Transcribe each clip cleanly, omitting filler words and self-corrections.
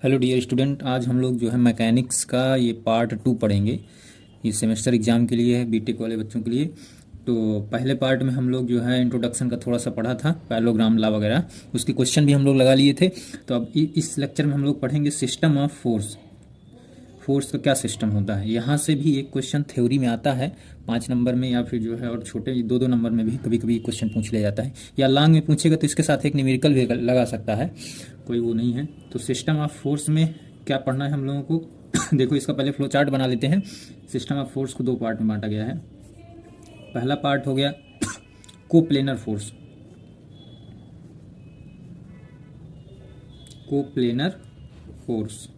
Hello dear student, आज हम लोग जो है मैकेनिक्स का ये पार्ट 2 पढ़ेंगे। ये सेमेस्टर एग्ज़ाम के लिए है, बीटेक वाले बच्चों के लिए। तो पहले पार्ट में हम लोग जो है इंट्रोडक्शन का थोड़ा सा पढ़ा था, पैरेललोग्राम लॉ वगैरह, उसके क्वेश्चन भी हम लोग लगा लिए थे। तो अब इस लेक्चर में हम लोग पढ़ेंगे सिस्टम ऑफ फोर्स। फोर्स का क्या सिस्टम होता है। यहाँ से भी एक क्वेश्चन थ्योरी में आता है 5 नंबर में, या फिर जो है और छोटे 2-2 नंबर में भी कभी कभी क्वेश्चन पूछ लिया जाता है, या लॉन्ग में पूछेगा तो इसके साथ एक न्यूमेरिकल भी लगा सकता है, कोई वो नहीं है। तो सिस्टम ऑफ फोर्स में क्या पढ़ना है हम लोगों को देखो, इसका पहले फ्लो चार्ट बना लेते हैं। सिस्टम ऑफ फोर्स को 2 पार्ट में बांटा गया है। पहला पार्ट हो गया कोप्लेनर फोर्स। कोप्लेनर फोर्स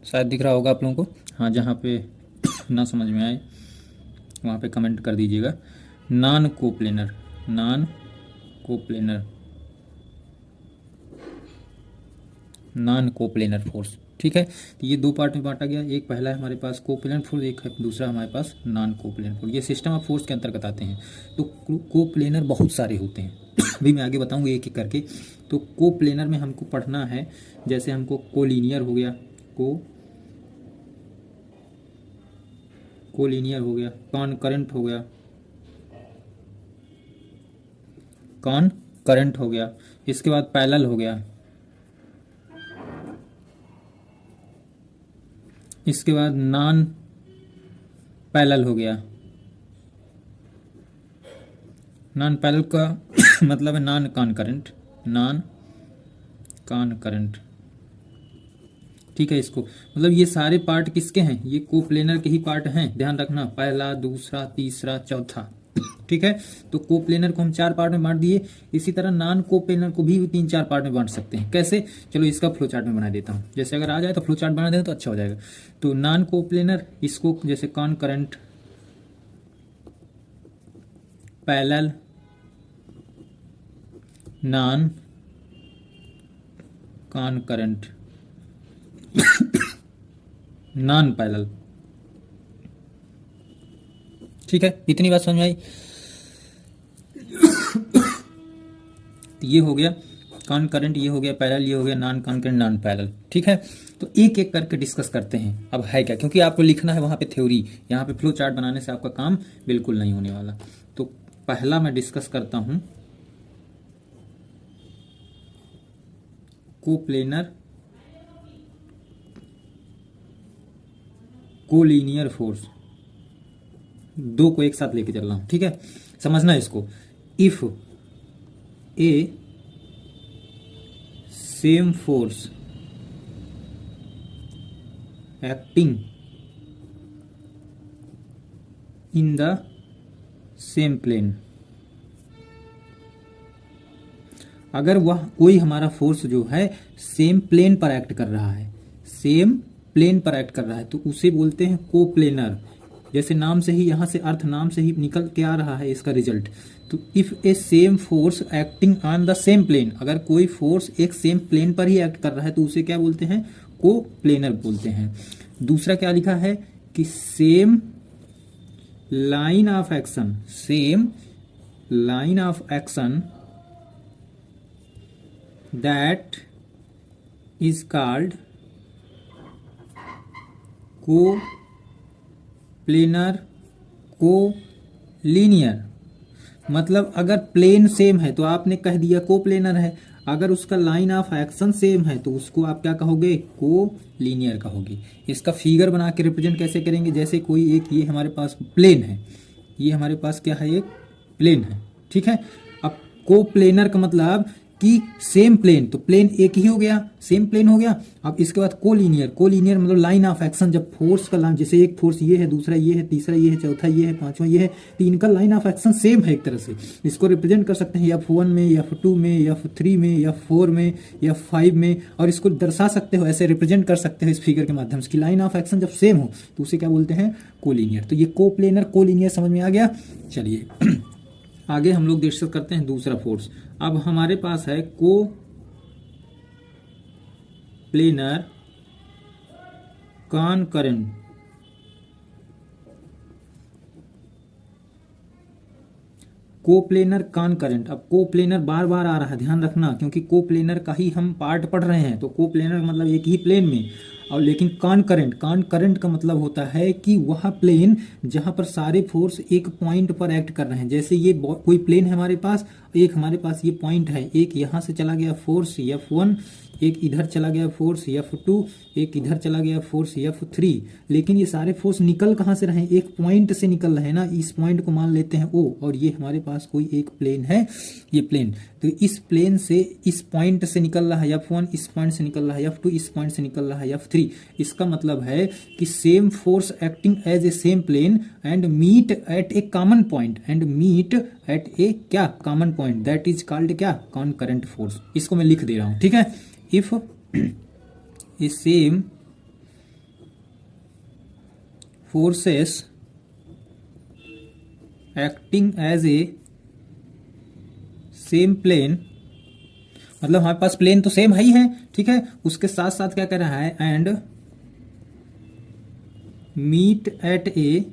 शायद दिख रहा होगा आप लोगों को। हाँ, जहाँ पे ना समझ में आए वहाँ पे कमेंट कर दीजिएगा। Non coplanar, non coplanar, non coplanar force. ठीक है, तो ये 2 पार्ट में बांटा गया। एक पहला है हमारे पास कोप्लेनर फोर्स, एक है दूसरा हमारे पास नॉन कोप्लेनर फोर्स। ये सिस्टम ऑफ फोर्स के अंतर्गत आते हैं। तो कोप्लेनर बहुत सारे होते हैं अभी मैं आगे बताऊंगा एक एक करके। तो कोप्लेनर में हमको पढ़ना है, जैसे हमको कोलिनियर हो गया, कोलिनियर हो गया, कॉनकरेंट हो गया, कॉनकरेंट हो गया, इसके बाद पैरेलल हो गया, इसके बाद नॉन पैरेलल हो गया। नॉन पैरेलल का मतलब है नॉन कॉनकरेंट, नॉन कॉनकरेंट। ठीक है, इसको मतलब ये सारे पार्ट किसके हैं, ये कोप्लेनर के ही पार्ट हैं, ध्यान रखना। पहला, दूसरा, तीसरा, चौथा। ठीक है, तो कोप्लेनर को हम 4 पार्ट में बांट दिए। इसी तरह नॉन कोप्लेनर को भी 3-4 पार्ट में बांट सकते हैं। कैसे, चलो इसका फ्लो चार्ट में बना देता हूँ। जैसे अगर आ जाए तो फ्लो चार्ट बना दें तो अच्छा हो जाएगा। तो नॉन कोप्लेनर, इसको जैसे कॉनकरेंट, पैरेलल, नॉन कॉनकरेंट, नॉन पैरेलल। ठीक है, इतनी बात समझ में आई। तो ये हो गया कॉनकरेंट, ये हो गया पैरेलल, ये हो गया नॉन कॉनकरेंट, नॉन पैरेलल। ठीक है, तो एक एक करके डिस्कस करते हैं। अब है क्या, क्योंकि आपको लिखना है वहां पे थ्योरी, यहाँ पे फ्लो चार्ट बनाने से आपका काम बिल्कुल नहीं होने वाला। तो पहला मैं डिस्कस करता हूं कोप्लेनर कोलिनियर फोर्स। 2 को एक साथ लेके चल रहा हूं, ठीक है, समझना इसको। If a same force acting in the same plane, अगर वह कोई हमारा फोर्स जो है सेम प्लेन पर एक्ट कर रहा है, सेम प्लेन पर एक्ट कर रहा है, तो उसे बोलते हैं कोप्लेनर। जैसे नाम से ही, यहां से अर्थ नाम से ही निकल के आ रहा है इसका रिजल्ट। तो if a same force acting on the same plane, अगर कोई फोर्स एक सेम प्लेन पर ही एक्ट कर रहा है तो उसे क्या बोलते हैं, कोप्लेनर बोलते हैं। दूसरा क्या लिखा है कि same line of action, same line of action that is called co-planar co-linear। मतलब अगर प्लेन सेम है तो आपने कह दिया कोप्लेनर है, अगर उसका लाइन ऑफ एक्शन सेम है तो उसको आप क्या कहोगे, को लीनियर कहोगे। इसका फिगर बना के रिप्रेजेंट कैसे करेंगे, जैसे कोई एक, ये हमारे पास प्लेन है, ये हमारे पास क्या है, एक प्लेन है। ठीक है, अब कोप्लेनर का मतलब कि सेम प्लेन, तो प्लेन एक ही हो गया, सेम प्लेन हो गया। अब इसके बाद कोलिनियर, कोलिनियर मतलब लाइन ऑफ एक्शन, जब फोर्स का लाइन, जैसे एक फोर्स ये है, दूसरा ये है, तीसरा ये है, चौथा ये है, पांचवा ये है, तो इनका लाइन ऑफ एक्शन सेम है एक तरह से। इसको रिप्रेजेंट कर सकते हैं F1 में, F2 में, F3 में, F4 में, F5 में, और इसको दर्शा सकते हो, ऐसे रिप्रेजेंट कर सकते हो इस फिगर के माध्यम से कि लाइन ऑफ एक्शन जब सेम हो तो उसे क्या बोलते हैं, कोलिनियर। तो ये कोप्लेनर कोलिनियर समझ में आ गया। चलिए आगे हम लोग डिस्कस करते हैं दूसरा फोर्स। अब हमारे पास है को प्लेनर कॉनकरेंट, कोप्लेनर कॉनकरेंट। अब कोप्लेनर बार बार आ रहा है, ध्यान रखना, क्योंकि कोप्लेनर का ही हम पार्ट पढ़ रहे हैं। तो कोप्लेनर मतलब एक ही प्लेन में, और लेकिन कॉनकरेंट, कॉनकरेंट का मतलब होता है कि वह प्लेन जहां पर सारे फोर्स एक पॉइंट पर एक्ट कर रहे हैं। जैसे ये कोई प्लेन है हमारे पास, एक हमारे पास ये पॉइंट है, एक यहां से चला गया फोर्स F1, एक इधर चला गया फोर्स F2, एक इधर चला गया फोर्स F3, लेकिन ये सारे फोर्स निकल कहाँ से रहे हैं? एक पॉइंट से निकल रहे हैं ना। इस पॉइंट को मान लेते हैं O, और ये हमारे पास कोई एक प्लेन है, ये प्लेन। तो इस प्लेन से इस पॉइंट से निकल रहा है F1, इस पॉइंट से निकल रहा है F2, इस पॉइंट से निकल रहा है F3। इसका मतलब है कि same force acting as a same plane and meet at a common point, and meet at a क्या common point, that is called क्या? Concurrent force. इसको मैं लिख दे रहा हूं, ठीक है। If a same forces acting as a same plane, मतलब हमारे पास प्लेन तो सेम है ही है, ठीक है, उसके साथ साथ क्या कह रहा है? And meet at a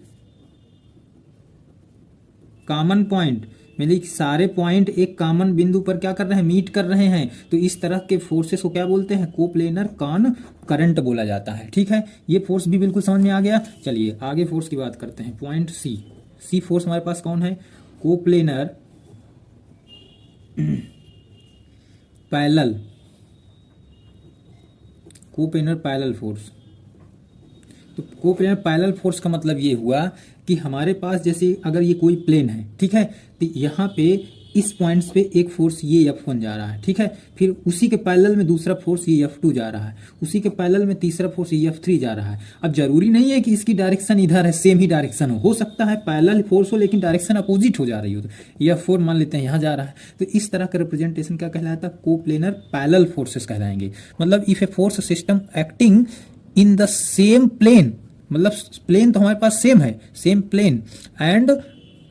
common point, मतलब सारे पॉइंट एक कॉमन बिंदु पर क्या कर रहे हैं? मीट कर रहे हैं। तो इस तरह के फोर्सेस को क्या बोलते हैं? कोप्लेनर कॉनकरेंट बोला जाता है, ठीक है। ये फोर्स भी बिल्कुल समझ में आ गया। चलिए आगे फोर्स की बात करते हैं। पॉइंट सी फोर्स हमारे पास कौन है? Coplanar parallel, coplanar parallel force. तो कोप्लेनर पैरेलल फोर्स का मतलब ये हुआ कि हमारे पास जैसे अगर ये कोई प्लेन है, ठीक है, तो यहाँ पे इस पॉइंट्स पे एक फोर्स ये F1 जा रहा है, ठीक है, फिर उसी के पैरेलल में दूसरा फोर्स ये F2 जा रहा है, उसी के पैरेलल में तीसरा फोर्स ये F3 जा रहा है। अब जरूरी नहीं है कि इसकी डायरेक्शन इधर है, सेम ही डायरेक्शन हो सकता है पैरेलल फोर्स हो लेकिन डायरेक्शन अपोजिट हो जा रही हो। तो ये F4 मान लेते हैं यहाँ जा रहा है, तो इस तरह का रिप्रेजेंटेशन क्या कहलाता है? कोप्लेनर पैरेलल फोर्सेस कहलाएंगे। मतलब if a force system acting in the same plane, मतलब प्लेन तो हमारे पास सेम है, same plane, and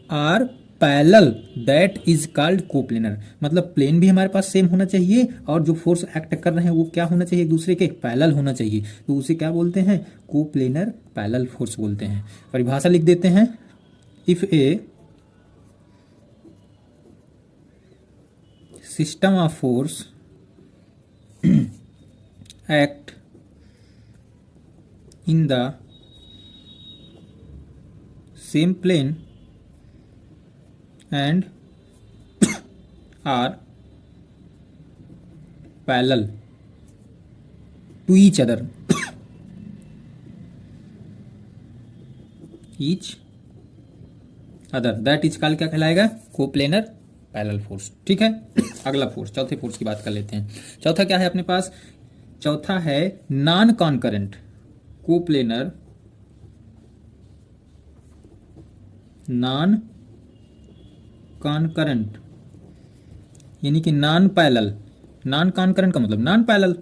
are parallel, that is called coplanar. मतलब प्लेन भी हमारे पास सेम होना चाहिए और जो फोर्स एक्ट कर रहे हैं वो क्या होना चाहिए? एक दूसरे के पैरेलल होना चाहिए। तो उसे क्या बोलते हैं? कोप्लेनर पैरेलल फोर्स बोलते हैं। परिभाषा लिख देते हैं। If A system of force act in the same plane and are parallel to each other, that is called क्या कहलाएगा? कोप्लेनर पैरेलल फोर्स, ठीक है। अगला फोर्स, चौथे फोर्स की बात कर लेते हैं। चौथा क्या है अपने पास? चौथा है नॉन कॉनकरेंट कोप्लेनर नॉन कॉनकरेंट, यानी कि नॉन पैरेलल। नॉन कॉनकरेंट का मतलब नॉन पैरेलल।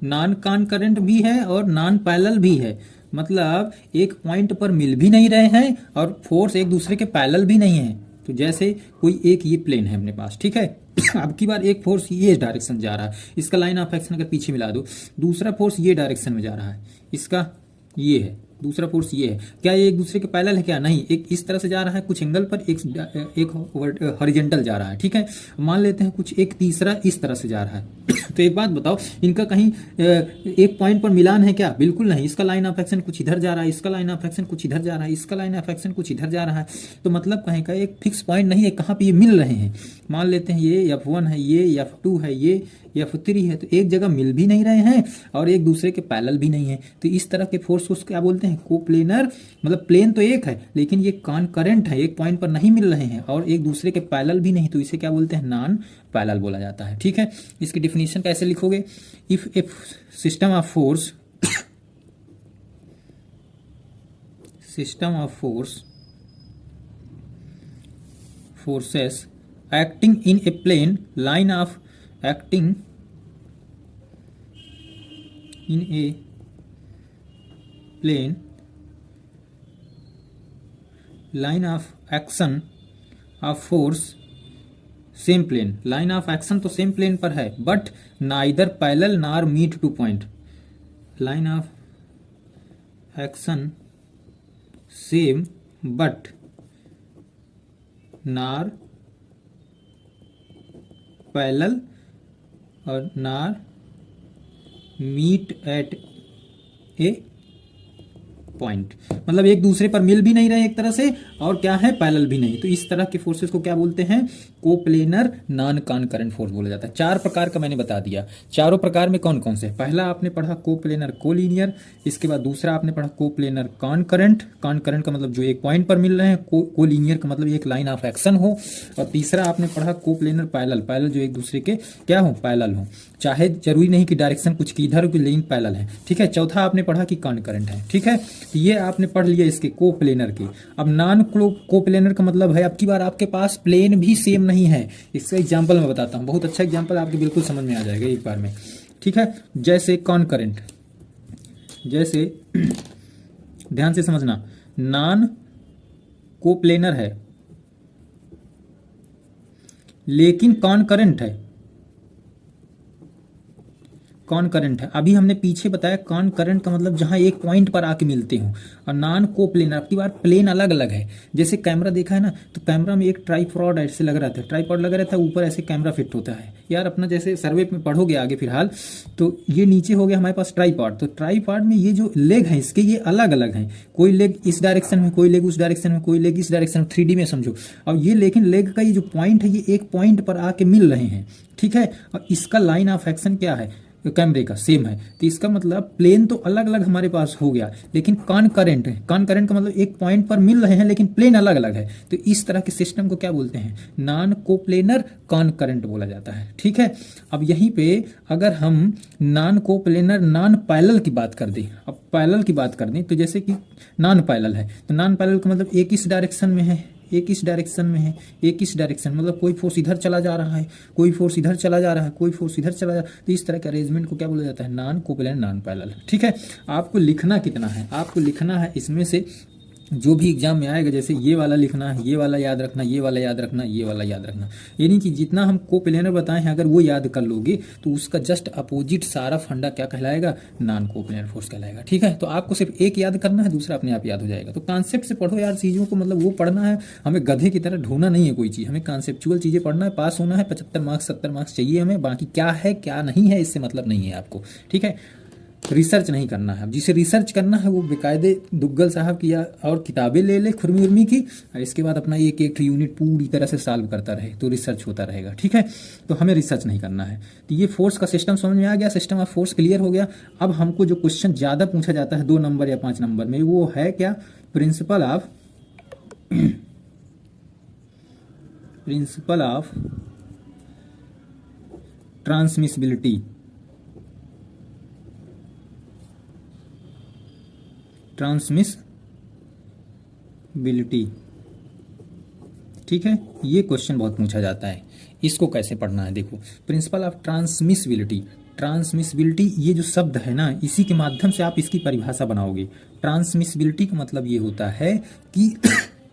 नॉन कॉनकरेंट भी है और नॉन पैरेलल भी है, मतलब एक पॉइंट पर मिल भी नहीं रहे हैं और फोर्स एक दूसरे के पैरेलल भी नहीं है। तो जैसे कोई एक ये प्लेन है अपने पास, ठीक है, अब की बार एक फोर्स ये डायरेक्शन जा रहा है, इसका लाइन ऑफ एक्शन अगर पीछे मिला दो, दूसरा फोर्स ये डायरेक्शन में जा रहा है, इसका ये है, दूसरा फोर्स ये है। क्या ये एक दूसरे के पैरेलल है? क्या नहीं, एक इस तरह से जा रहा है कुछ एंगल पर, एक हॉरिजॉन्टल जा रहा है, ठीक है। मान लेते हैं कुछ एक तीसरा इस तरह से जा रहा है। तो एक बात बताओ, इनका कहीं एक पॉइंट पर मिलान है क्या? बिल्कुल नहीं। इसका लाइन ऑफ एक्शन कुछ इधर जा रहा है, इसका लाइन ऑफ एक्शन कुछ इधर जा रहा है, इसका लाइन ऑफ एक्शन कुछ इधर जा रहा है। तो मतलब कहीं का एक फिक्स पॉइंट नहीं है कहाँ पे ये मिल रहे हैं। मान लेते हैं ये F1 है, ये F2 है, ये F3 है, तो एक जगह मिल भी नहीं रहे हैं और एक दूसरे के पैरेलल भी नहीं है। तो इस तरह के फोर्स को क्या बोलते हैं? कोप्लेनर। मतलब प्लेन तो एक है लेकिन ये कॉनकरेंट है, एक पॉइंट पर नहीं मिल रहे हैं और एक दूसरे के पैरेलल भी नहीं, तो इसे क्या बोलते हैं? नॉन पैरेलल बोला जाता है, ठीक है। इसकी डिफिनीशन कैसे लिखोगे? If A system of force forces acting in a plane line of acting in a plane line of action of force same plane, line of action तो सेम प्लेन पर है but neither parallel nor meet to point. Line of action same but nor parallel और nor meet at A point, मतलब एक दूसरे पर मिल भी नहीं रहे एक तरह से, और क्या है, पैरेलल भी नहीं। तो इस तरह के फोर्सेस को क्या बोलते हैं, कोप्लेनर नॉन कॉनकरेंट फोर्स बोला जाता है। चार प्रकार का मैंने बता दिया। चारों प्रकार में कौन कौन से, पहला आपने पढ़ा कोप्लेनर कोलिनियर, इसके बाद दूसरा आपने पढ़ा कोप्लेनर कॉनकरेंट, कॉनकरेंट का मतलब जो एक पॉइंट पर मिल रहे हैं, कोलिनियर का मतलब एक लाइन ऑफ एक्शन हो, और तीसरा आपने पढ़ा कोप्लेनर पैरेलल, पैरेलल जो एक दूसरे के क्या हो, पैरेलल हो, चाहे जरूरी नहीं कि डायरेक्शन कुछ की इधर की, लेकिन पैरेलल है, ठीक है। चौथा आपने पढ़ा कि कॉनकरेंट है, ठीक है। तो ये आपने पढ़ लिया इसके कोप्लेनर के। अब नॉन कोप्लेनर का मतलब है, अब की बार आपके पास प्लेन भी सेम नहीं है। इसका एग्जांपल मैं बताता हूँ, बहुत अच्छा एग्जांपल, आपके बिल्कुल समझ में आ जाएगा एक बार में, ठीक है। जैसे कॉनकरेंट, जैसे ध्यान से समझना, नॉन कोप्लेनर है लेकिन कॉनकरेंट है, कॉनकरेंट है। अभी हमने पीछे बताया कॉनकरेंट का मतलब जहां एक पॉइंट पर आके मिलते हो, और नॉन कोप्लेनर अब की बार प्लेन अलग अलग है। जैसे कैमरा देखा है ना, तो कैमरा में एक ट्राइपॉड ऐसे लग रहा था, ट्राइपॉड लगा रहता है, ऊपर ऐसे कैमरा फिट होता है। यार अपना जैसे सर्वे में पढ़ोगे आगे फिलहाल, तो ये नीचे हो गया हमारे पास ट्राइपॉड, तो ट्राइपॉड में ये जो लेग है इसके ये अलग अलग हैं, कोई लेग इस डायरेक्शन में, कोई लेग उस डायरेक्शन में, कोई लेग इस डायरेक्शन में, 3D में समझो। अब ये लेकिन लेग का ये जो पॉइंट है, ये एक पॉइंट पर आके मिल रहे हैं, ठीक है। और इसका लाइन ऑफ एक्शन क्या है, कैमरे का सेम है, तो इसका मतलब प्लेन तो अलग अलग हमारे पास हो गया, लेकिन कॉनकरेंट है। कॉनकरेंट का मतलब एक पॉइंट पर मिल रहे हैं लेकिन प्लेन अलग अलग है। तो इस तरह के सिस्टम को क्या बोलते हैं, नॉन कोप्लेनर कॉनकरेंट बोला जाता है, ठीक है। अब यहीं पे अगर हम नॉन कोप्लेनर नॉन पैरेलल की बात कर दें, अब पैरेलल की बात कर दें, तो जैसे कि नॉन पैरेलल है, तो नॉन पैरेलल का मतलब एक इस डायरेक्शन में है, एक इस डायरेक्शन में है, एक इस डायरेक्शन, मतलब कोई फोर्स इधर चला जा रहा है, कोई फोर्स इधर चला जा रहा है, कोई फोर्स इधर चला जा रहा है। तो इस तरह के अरेंजमेंट को क्या बोला जाता है, नॉन कोप्लेनर नॉन पैरेलल, ठीक है। आपको लिखना कितना है, आपको लिखना है इसमें से जो भी एग्जाम में आएगा, जैसे ये वाला लिखना है, ये वाला याद रखना, ये वाला याद रखना, ये वाला याद रखना, यानी कि जितना हम कोप्लेनर बताए हैं अगर वो याद कर लोगे तो उसका जस्ट अपोजिट सारा फंडा क्या कहलाएगा, नॉन कोप्लेनर फोर्स कहलाएगा, ठीक है। तो आपको सिर्फ एक याद करना है, दूसरा अपने आप याद हो जाएगा। तो कॉन्सेप्ट से पढ़ो यार चीज़ों को, मतलब वो पढ़ना है, हमें गधे की तरह ढूंढना नहीं है कोई चीज़, हमें कॉन्सेप्चुअल चीज़ें पढ़ना है, पास होना है, 75 मार्क्स 70 मार्क्स चाहिए हमें, बाकी क्या है क्या नहीं है इससे मतलब नहीं है आपको, ठीक है। रिसर्च नहीं करना है, जिसे रिसर्च करना है वो बेकायदे दुग्गल साहब की और किताबें ले ले खुरमी उर्मी की, और इसके बाद अपना एक एक यूनिट पूरी तरह से सॉल्व करता रहे, तो रिसर्च होता रहेगा, ठीक है। तो हमें रिसर्च नहीं करना है। तो ये फोर्स का सिस्टम समझ में आ गया, सिस्टम ऑफ फोर्स क्लियर हो गया। अब हमको जो क्वेश्चन ज़्यादा पूछा जाता है 2 नंबर या 5 नंबर में, वो है क्या, प्रिंसिपल ऑफ ट्रांसमिसिबिलिटी, ट्रांसमिसिबिलिटी, ठीक है। ये क्वेश्चन बहुत पूछा जाता है, इसको कैसे पढ़ना है, देखो प्रिंसिपल ऑफ ट्रांसमिसिबिलिटी, ट्रांसमिसिबिलिटी ये जो शब्द है ना, इसी के माध्यम से आप इसकी परिभाषा बनाओगे। ट्रांसमिसिबिलिटी का मतलब ये होता है कि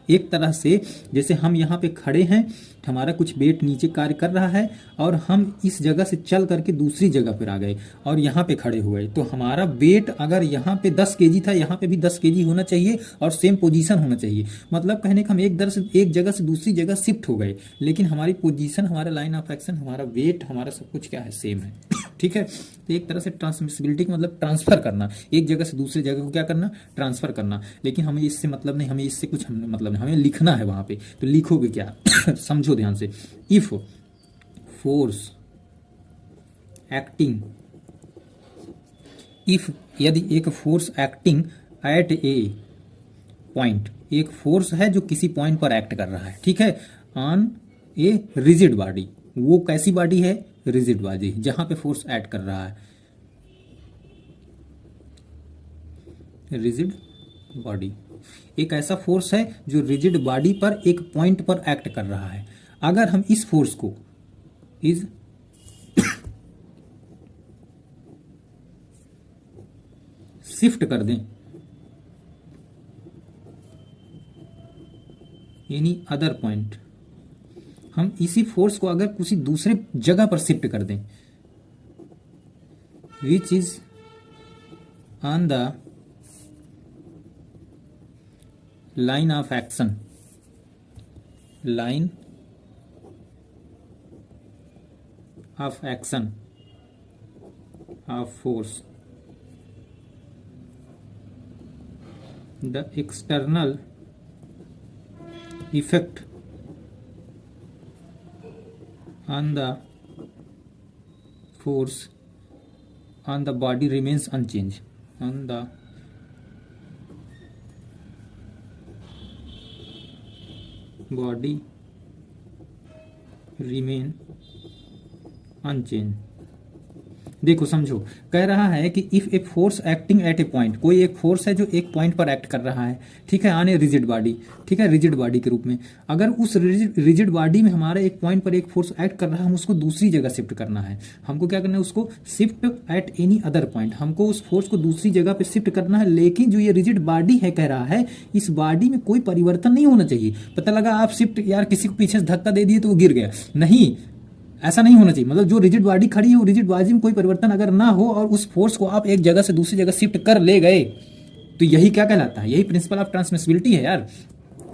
एक तरह से जैसे हम यहाँ पे खड़े हैं, हमारा कुछ वेट नीचे कार्य कर रहा है, और हम इस जगह से चल करके दूसरी जगह पर आ गए और यहाँ पे खड़े हुए, तो हमारा वेट अगर यहाँ पे 10 केजी था, यहाँ पे भी 10 केजी होना चाहिए और सेम पोजीशन होना चाहिए। मतलब कहने का हम एक जगह से दूसरी जगह शिफ्ट हो गए, लेकिन हमारी पोजीशन, हमारा लाइन ऑफ एक्शन, हमारा वेट, हमारा सब कुछ क्या है, सेम है, ठीक है। तो एक तरह से ट्रांसमिसिबिलिटी का मतलब ट्रांसफर करना, एक जगह से दूसरी जगह को क्या करना, ट्रांसफर करना। लेकिन हमें इससे मतलब नहीं, हमें इससे कुछ मतलब नहीं, हमें लिखना है वहां पे। तो लिखोगे क्या समझो ध्यान से, इफ फोर्स एक्टिंग, इफ यदि एक force acting at A point, एक फोर्स है जो किसी पॉइंट पर एक्ट कर रहा है, ठीक है, ऑन ए रिजिड बॉडी, वो कैसी बॉडी है, रिजिड बॉडी, जहां पे फोर्स एक्ट कर रहा है, रिजिड बॉडी, एक ऐसा फोर्स है जो रिजिड बॉडी पर एक पॉइंट पर एक्ट कर रहा है। अगर हम इस फोर्स को इज शिफ्ट कर दें, यानी अदर पॉइंट, हम इसी फोर्स को अगर किसी दूसरे जगह पर शिफ्ट कर दें, which is on the line of action, line of action of force, the external effect on the force on the body remains unchanged, on the body remain unchanged। देखो समझो, कह रहा है कि if a force acting at A point, कोई एक force है जो एक पॉइंट पर एक्ट कर रहा है, ठीक है, ऑन ए रिजिड बॉडी, ठीक है, रिजिड बॉडी के रूप में। अगर उस रिजिड बॉडी में हमारा एक पॉइंट पर एक फोर्स एक्ट कर रहा है, हम उसको दूसरी जगह शिफ्ट करना है। हमको क्या करना है, उसको shift at any other point, हमको उस फोर्स को दूसरी जगह पे शिफ्ट करना है। लेकिन जो ये रिजिड बॉडी है, कह रहा है इस बॉडी में कोई परिवर्तन नहीं होना चाहिए। पता लगा आप शिफ्ट, यार किसी को पीछे से धक्का दे दिए तो वो गिर गया, नहीं, ऐसा नहीं होना चाहिए। मतलब जो रिजिड बॉडी खड़ी है, वो रिजिड बॉडी में कोई परिवर्तन अगर ना हो और उस फोर्स को आप एक जगह से दूसरी जगह शिफ्ट कर ले गए, तो यही क्या कहलाता है, यही प्रिंसिपल ऑफ ट्रांसमिसिबिलिटी है यार।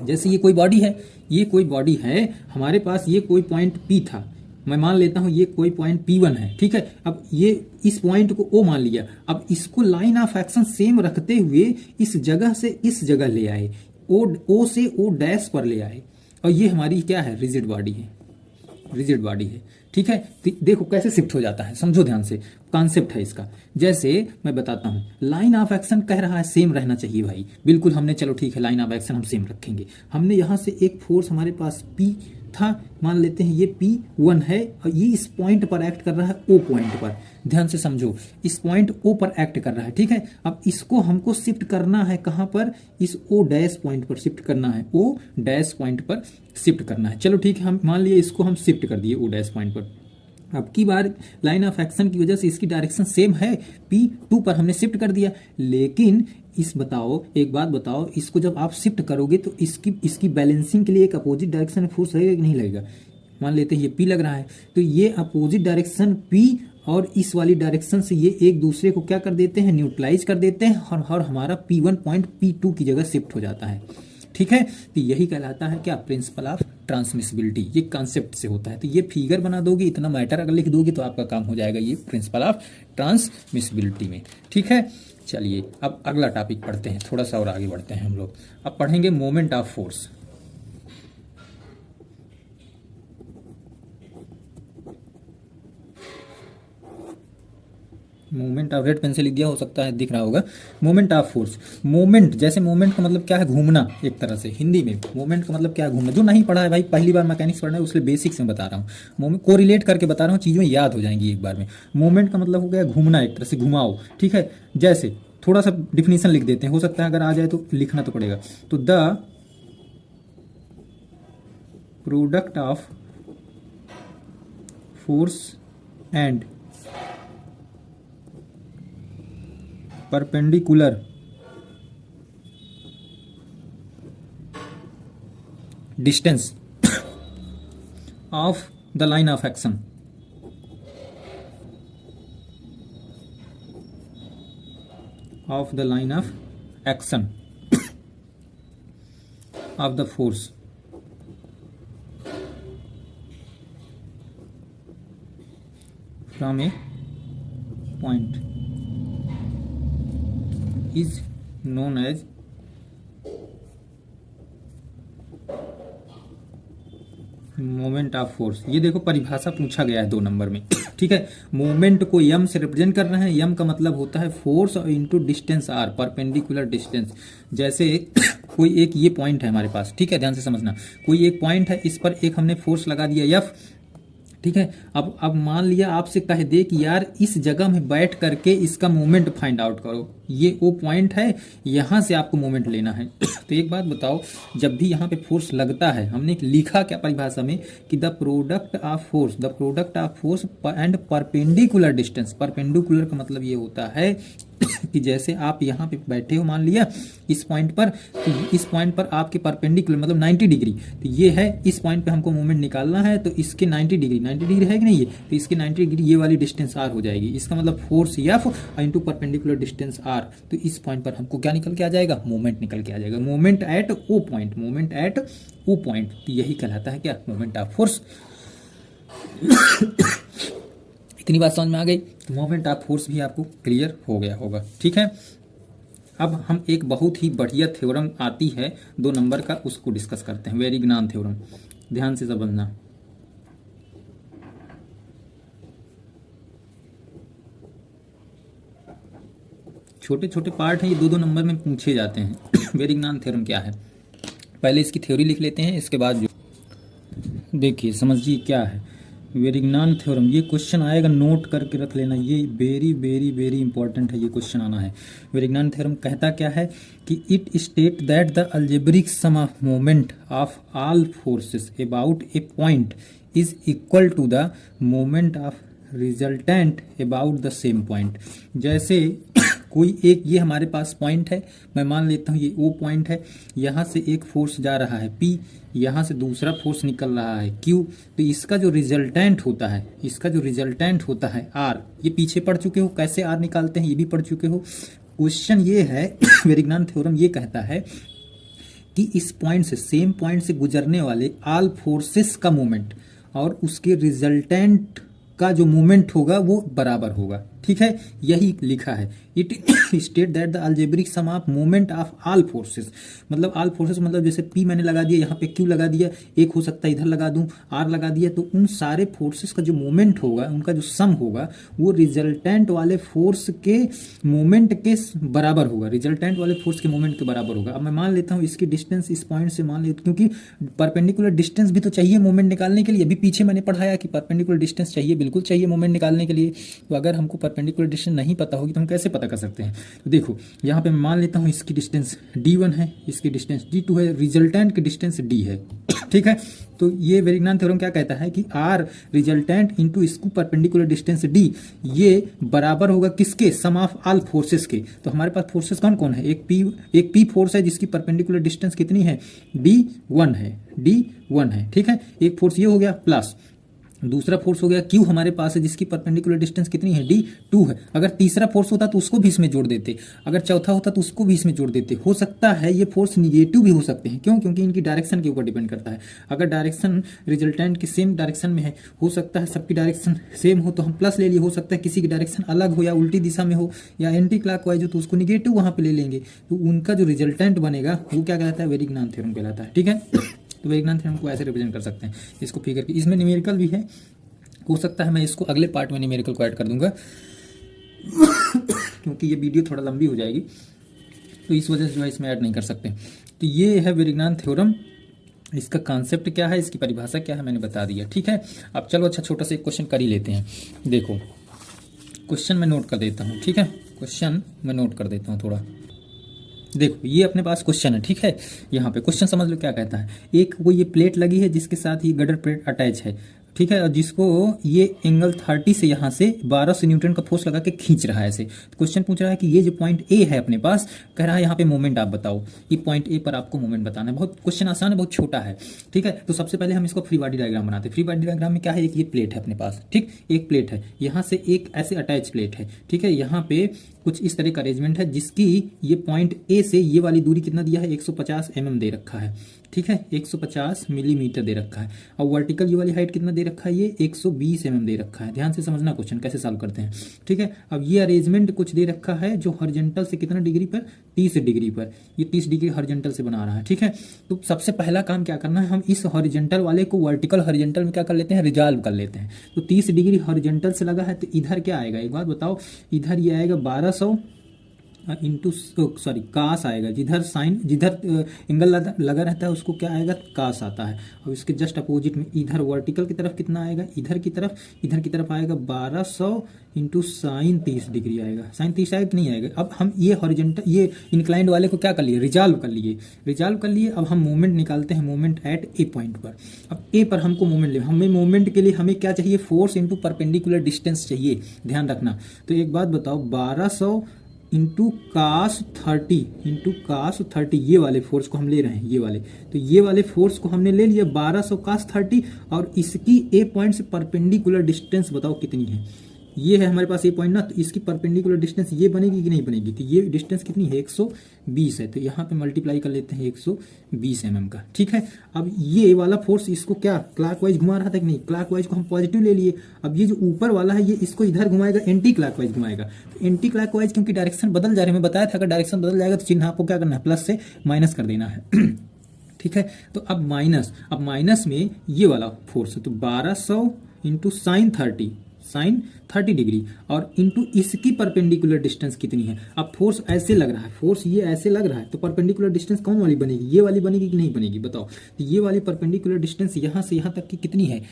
जैसे ये कोई बॉडी है, ये कोई बॉडी है, हमारे पास ये कोई पॉइंट P था, मैं मान लेता हूं ये कोई पॉइंट P1 है, ठीक है। अब ये इस पॉइंट को O मान लिया, अब इसको लाइन ऑफ एक्शन सेम रखते हुए इस जगह से इस जगह ले आए, O से O डैश पर ले आए, और ये हमारी क्या है, रिजिड बॉडी है, रिजिड बॉडी है, ठीक है। देखो कैसे शिफ्ट हो जाता है, समझो ध्यान से, कॉन्सेप्ट है इसका। जैसे मैं बताता हूं, लाइन ऑफ एक्शन कह रहा है सेम रहना चाहिए भाई, बिल्कुल हमने, चलो ठीक है, लाइन ऑफ एक्शन हम सेम रखेंगे। हमने यहां से एक फोर्स हमारे पास P था, मान लेते हैं ये P1 है, और ये इस पॉइंट पर एक्ट कर रहा है O पॉइंट पर। ध्यान से समझो, इस पॉइंट O पर एक्ट कर रहा है, ठीक है। अब इसको हमको शिफ्ट करना है कहां पर, इस O डैश पॉइंट पर शिफ्ट करना है, O डैश पॉइंट पर शिफ्ट करना है। चलो ठीक है, हम मान लिए इसको हम शिफ्ट कर दिए O डैश पॉइंट पर। अब की बार लाइन ऑफ एक्शन की वजह से इसकी डायरेक्शन सेम है, P2 पर हमने शिफ्ट कर दिया। लेकिन इस बताओ, एक बात बताओ, इसको जब आप शिफ्ट करोगे तो इसकी बैलेंसिंग के लिए एक अपोजिट डायरेक्शन में फोर्स लगेगा कि नहीं लगेगा। मान लेते हैं ये P लग रहा है, तो ये अपोजिट डायरेक्शन P और इस वाली डायरेक्शन से ये एक दूसरे को क्या कर देते हैं, न्यूट्रलाइज कर देते हैं, और हमारा P1 पॉइंट P2 की जगह शिफ्ट हो जाता है, ठीक है। तो यही कहलाता है क्या, प्रिंसिपल ऑफ ट्रांसमिसिबिलिटी। ये कॉन्सेप्ट से होता है। तो ये फिगर बना दोगे, इतना मैटर अगर लिख दोगे तो आपका काम हो जाएगा, ये प्रिंसिपल ऑफ ट्रांसमिसिबिलिटी में, ठीक है। चलिए अब अगला टॉपिक पढ़ते हैं, थोड़ा सा और आगे बढ़ते हैं हम लोग। अब पढ़ेंगे moment of force. Moment of, red pen से लिख दिया, हो सकता है दिख रहा होगा। मोमेंट ऑफ फोर्स, मोमेंट, जैसे मोमेंट का मतलब क्या है, घूमना। एक तरह से हिंदी में मोमेंट का मतलब क्या है, घूमना। जो नहीं पढ़ा है भाई, पहली बार मैकेनिक्स पढ़ना है, उसके बेसिक्स में बता रहा हूँ, मोमेंट को रिलेट करके बता रहा हूँ, चीज़ें याद हो जाएंगी एक बार में। मोमेंट का मतलब हो गया घूमना, एक तरह से घुमाओ, ठीक है। जैसे थोड़ा सा डिफिनीशन लिख देते हैं, हो सकता है अगर आ जाए तो लिखना तो पड़ेगा। तो the product of force and perpendicular distance of the line of action of the line of action of the force from a point is known as moment of force. ये देखो परिभाषा पूछा गया है 2 नंबर में, ठीक है। मोमेंट को m से रिप्रेजेंट कर रहे हैं, m का मतलब होता है फोर्स और into distance r, perpendicular distance. जैसे कोई एक ये पॉइंट है हमारे पास, ठीक है, ध्यान से समझना, कोई एक पॉइंट है, इस पर एक हमने फोर्स लगा दिया F, ठीक है। अब मान लिया आपसे कह दे कि यार इस जगह में बैठ करके इसका मोमेंट फाइंड आउट करो, ये वो पॉइंट है, यहां से आपको मोमेंट लेना है। तो एक बात बताओ, जब भी यहाँ पे फोर्स लगता है, हमने लिखा क्या परिभाषा में कि the product of force and perpendicular distance. Perpendicular का मतलब ये होता है कि जैसे आप यहाँ पे बैठे हो, मान लिया इस पॉइंट पर, तो इस पॉइंट पर आपके परपेंडिकुलर मतलब 90 डिग्री, तो ये है, इस पॉइंट पे हमको मोमेंट निकालना है, तो इसके 90 डिग्री है कि नहीं, ये तो इसके 90 डिग्री ये वाली डिस्टेंस r हो जाएगी। इसका मतलब force F into perpendicular distance r r, तो इस पॉइंट पर हमको क्या निकल के आ जाएगा, मोमेंट निकल के आ जाएगा, moment at O point, moment at O point, तो यही कहलाता है क्या, मोमेंट ऑफ फोर्स। इतनी बात समझ में आ गई, तो मोमेंट ऑफ फोर्स भी आपको क्लियर हो गया होगा। ठीक है, अब हम एक बहुत ही बढ़िया थ्योरम आती है 2 नंबर का, उसको डिस्कस करते हैं, वेरिग्नान थ्योरम। ध्यान से समझना, छोटे छोटे पार्ट हैं ये, 2-2 नंबर में पूछे जाते हैं। वेरिग्नान थ्योरम क्या है, पहले इसकी थ्योरी लिख लेते हैं, इसके बाद जो देखिए समझिए क्या है वेरिग्नान थ्योरम। ये क्वेश्चन आएगा, नोट करके रख लेना, ये वेरी वेरी वेरी इंपॉर्टेंट है, ये क्वेश्चन आना है। वेरिग्नान थ्योरम कहता क्या है कि it state that the algebraic sum of moment of all forces about a point is equal to the moment of resultant about the same point. जैसे कोई एक, ये हमारे पास पॉइंट है, मैं मान लेता हूँ ये ओ पॉइंट है, यहाँ से एक फोर्स जा रहा है P, यहाँ से दूसरा फोर्स निकल रहा है Q, तो इसका जो रिजल्टेंट होता है, इसका जो रिजल्टेंट होता है R, ये पीछे पढ़ चुके हो, कैसे R निकालते हैं ये भी पढ़ चुके हो। क्वेश्चन ये है, वेरिग्नान थ्योरम ये कहता है कि इस पॉइंट से, सेम पॉइंट से गुजरने वाले ऑल फोर्सेस का मोमेंट और उसके रिजल्टेंट का जो मोमेंट होगा वो बराबर होगा। ठीक है, यही लिखा है, it state that the algebraic sum of moment of all forces, मतलब ऑल फोर्सेस मतलब जैसे P मैंने लगा दिया, यहाँ पे Q लगा दिया, एक हो सकता है इधर लगा दूं, R लगा दिया, तो उन सारे फोर्सेस का जो मोमेंट होगा, उनका जो सम होगा वो रिजल्टेंट वाले फोर्स के मोमेंट के बराबर होगा, रिजल्टेंट वाले फोर्स के मोमेंट के बराबर होगा। अब मैं मान लेता हूँ इसकी डिस्टेंस इस पॉइंट से मान लेता हूँ, क्योंकि परपेंडिकुलर डिस्टेंस भी तो चाहिए मोमेंट निकालने के लिए। अभी पीछे मैंने पढ़ाया कि परपेंडिकुलर डिस्टेंस चाहिए, बिल्कुल चाहिए मोमेंट निकालने के लिए। तो अगर हमको परपेंडिकुलर डिस्टेंस नहीं पता होगी तो हम कैसे पता कर सकते हैं। तो देखो यहाँ पे मैं मान लेता हूँ इसकी डिस्टेंस d1 है, इसकी डिस्टेंस d2 है, रिजल्टेंट की डिस्टेंस d है। ठीक है, तो ये वेरिग्नान थ्योरम क्या कहता है कि r रिजल्टेंट इंटू इसको परपेंडिकुलर डिस्टेंस d, ये बराबर होगा किसके, सम ऑफ ऑल फोर्सेस के। तो हमारे पास फोर्सेस कौन कौन है, एक p फोर्स है जिसकी परपेंडिकुलर डिस्टेंस कितनी है, d1 है। ठीक है, एक फोर्स ये हो गया, प्लस दूसरा फोर्स हो गया Q हमारे पास है जिसकी परपेंडिकुलर डिस्टेंस कितनी है, d2 है। अगर तीसरा फोर्स होता तो उसको भी इसमें जोड़ देते, अगर चौथा होता तो उसको भी इसमें जोड़ देते। हो सकता है ये फोर्स निगेटिव भी हो सकते हैं, क्यों, क्योंकि इनकी डायरेक्शन के ऊपर डिपेंड करता है। अगर डायरेक्शन रिजल्टेंट की सेम डायरेक्शन में है, हो सकता है सबकी डायरेक्शन सेम हो तो हम प्लस ले लिए, हो सकता है किसी की डायरेक्शन अलग हो या उल्टी दिशा में हो या एंटी क्लॉकवाइज हो तो उसको निगेटिव वहां पे ले लेंगे, तो उनका जो रिजल्टेंट बनेगा वो क्या कहलाता है, वेरिग्नान थ्योरम कहलाता है। ठीक है, तो वेरिग्नान थ्योरम को ऐसे रिप्रेजेंट कर सकते हैं इसको फिगर की। इसमें न्यूमेरिकल भी है, हो सकता है मैं इसको अगले पार्ट में न्यूमेरिकल को ऐड कर दूंगा क्योंकि ये वीडियो थोड़ा लंबी हो जाएगी, तो इस वजह से जो है इसमें ऐड नहीं कर सकते। तो ये है वेरिग्नान थ्योरम, इसका कॉन्सेप्ट क्या है, इसकी परिभाषा क्या है, मैंने बता दिया। ठीक है, अब चलो अच्छा छोटा सा एक क्वेश्चन कर ही लेते हैं। देखो क्वेश्चन मैं नोट कर देता हूँ। ठीक है, क्वेश्चन मैं नोट कर देता हूँ थोड़ा। देखो ये अपने पास क्वेश्चन है। ठीक है, यहाँ पे क्वेश्चन समझ लो क्या कहता है। एक वो ये प्लेट लगी है जिसके साथ ये गडर प्लेट अटैच है, ठीक है, और जिसको ये एंगल 30 से यहाँ से 1200 न्यूटन का फोर्स लगा के खींच रहा है ऐसे। क्वेश्चन पूछ रहा है कि ये जो पॉइंट ए है अपने पास, कह रहा है यहाँ पे मोमेंट आप बताओ, ये पॉइंट ए पर आपको मोमेंट बताना है। बहुत क्वेश्चन आसान है, बहुत छोटा है। ठीक है, तो सबसे पहले हम इसको फ्री बॉडी डायग्राम बनाते हैं। फ्री बॉडी डायग्राम में क्या है, एक ये प्लेट है अपने पास, ठीक, एक प्लेट है, यहाँ से एक ऐसे अटैच प्लेट है। ठीक है, यहाँ पे कुछ इस तरह का अरेंजमेंट है जिसकी ये पॉइंट ए से ये वाली दूरी कितना दिया है, 150 mm दे रखा है। ठीक है, 150 मिलीमीटर दे रखा है, और वर्टिकल ये वाली हाइट कितना दे रखा है, ये 120 mm दे रखा है। ध्यान से समझना क्वेश्चन कैसे सॉल्व करते हैं। ठीक है, अब ये अरेंजमेंट कुछ दे रखा है जो हॉरिजॉन्टल से कितना डिग्री पर, 30 डिग्री पर, ये 30 डिग्री हॉरिजॉन्टल से बना रहा है। ठीक है, तो सबसे पहला काम क्या करना है, हम इस हॉरिजॉन्टल वाले को वर्टिकल हॉरिजॉन्टल में क्या कर लेते हैं, रिजॉल्व कर लेते हैं। तो 30 डिग्री हॉरिजॉन्टल से लगा है, तो इधर क्या आएगा, एक बात बताओ, इधर ये आएगा 1200 इंटू सॉरी कास आएगा, जिधर साइन, जिधर एंगल लगा रहता है उसको क्या आएगा, कास आता है। और इसके जस्ट अपोजिट में इधर वर्टिकल की तरफ कितना आएगा, इधर की तरफ आएगा 1200 इंटू साइन 30 डिग्री आएगा। साइन 30 आएगा कि नहीं आएगा। अब हम ये हॉरिजॉन्टल, ये इंक्लाइंड वाले को क्या कर लिए, रिजॉल्व कर लिए। अब हम मोमेंट निकालते हैं, मोमेंट एट ए पॉइंट पर। अब ए पर हमको मोमेंट ले, हमें मोमेंट के लिए हमें क्या चाहिए, फोर्स इंटू परपेंडिकुलर डिस्टेंस चाहिए, ध्यान रखना। तो एक बात बताओ, 1200 इंटू कास 30 ये वाले फोर्स को हम ले रहे हैं, ये वाले, तो ये वाले फोर्स को हमने ले लिया 1200 कास 30, और इसकी ए पॉइंट से परपेंडिकुलर डिस्टेंस बताओ कितनी है, ये है हमारे पास ये पॉइंट ना, तो इसकी परपेंडिकुलर डिस्टेंस ये बनेगी कि नहीं बनेगी, तो ये डिस्टेंस कितनी है 120 है, तो यहाँ पे मल्टीप्लाई कर लेते हैं 120 mm का, ठीक है। अब ये वाला फोर्स इसको क्या क्लॉकवाइज घुमा रहा था कि नहीं, क्लॉकवाइज को हम पॉजिटिव ले लिए। अब ये जो ऊपर वाला है ये इसको इधर घुमाएगा, एंटी क्लॉकवाइज घुमाएगा, तो एंटी क्लॉकवाइज क्योंकि डायरेक्शन बदल जा रही है, मैं बताया था अगर डायरेक्शन बदल जाएगा तो चिन्ह आपको क्या करना है, प्लस से माइनस कर देना है ठीक है। तो अब माइनस में ये वाला फोर्स है, तो 1200 इंटू साइन 30 डिग्री और इंटू इसकी परपेंडिकुलर डिस्टेंस कितनी है। अब फोर्स ऐसे लग रहा है, फोर्स ये ऐसे लग रहा है, तो परपेंडिकुलर डिस्टेंस कौन वाली बनेगी, ये वाली बनेगी कि नहीं बनेगी बताओ। तो ये वाली परपेंडिकुलर डिस्टेंस यहाँ से यहाँ तक की कितनी है,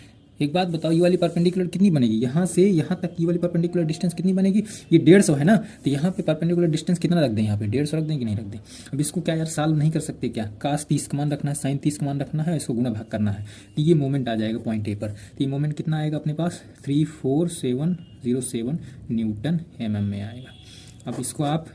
एक बात बताओ, ये वाली परपेंडिकुलर कितनी बनेगी, यहाँ से यहाँ तक ये वाली परपेंडिकुलर डिस्टेंस कितनी बनेगी, ये 150 है ना, तो यहाँ पे परपेंडिकुलर डिस्टेंस कितना रख दें, यहाँ पे 150 रख दें कि नहीं रख दें। अब इसको क्या यार सॉल्व नहीं कर सकते क्या, cos 30 का मान रखना है, साइन 30 का मान रखना है, इसको गुणा भाग करना है, तो ये मोमेंट आ जाएगा पॉइंट ए पर। तो ये मोमेंट कितना आएगा अपने पास 34707 न्यूटन mm में आएगा। अब इसको आप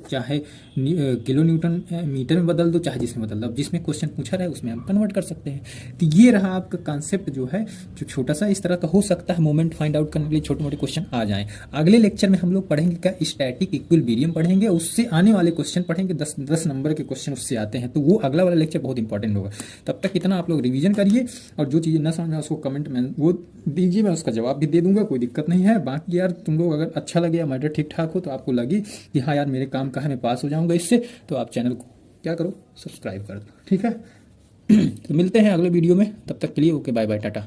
चाहे किलो न्यूटन मीटर में बदल दो, चाहे जिसमें बदल दो, अब जिसमें क्वेश्चन पूछा रहा है उसमें हम कन्वर्ट कर सकते हैं। तो ये रहा आपका कॉन्सेप्ट जो है, जो छोटा सा इस तरह का हो सकता है, मोमेंट फाइंड आउट करने के लिए छोटे मोटे क्वेश्चन आ जाएं। अगले लेक्चर में हम लोग पढ़ेंगे क्या, स्टैटिक इक्विलिब्रियम पढ़ेंगे, उससे आने वाले क्वेश्चन पढ़ेंगे, 10 नंबर के क्वेश्चन उससे आते हैं, तो वो अगला वाला लेक्चर बहुत इंपॉर्टेंट होगा। तब तक इतना आप लोग रिविजन करिए, और जो चीज़ें न समझ में उसको कमेंट में वो दीजिए, मैं उसका जवाब भी दे दूंगा, कोई दिक्कत नहीं है। बाकी यार तुम लोग अगर अच्छा लगे या मैटर ठीक ठाक हो, तो आपको लगी कि हाँ यार मेरे काम का है, मैं पास हो जाऊंगा इससे, तो आप चैनल को क्या करो, सब्सक्राइब कर दो, ठीक है। तो मिलते हैं अगले वीडियो में, तब तक के लिए ओके, बाय बाय, टाटा।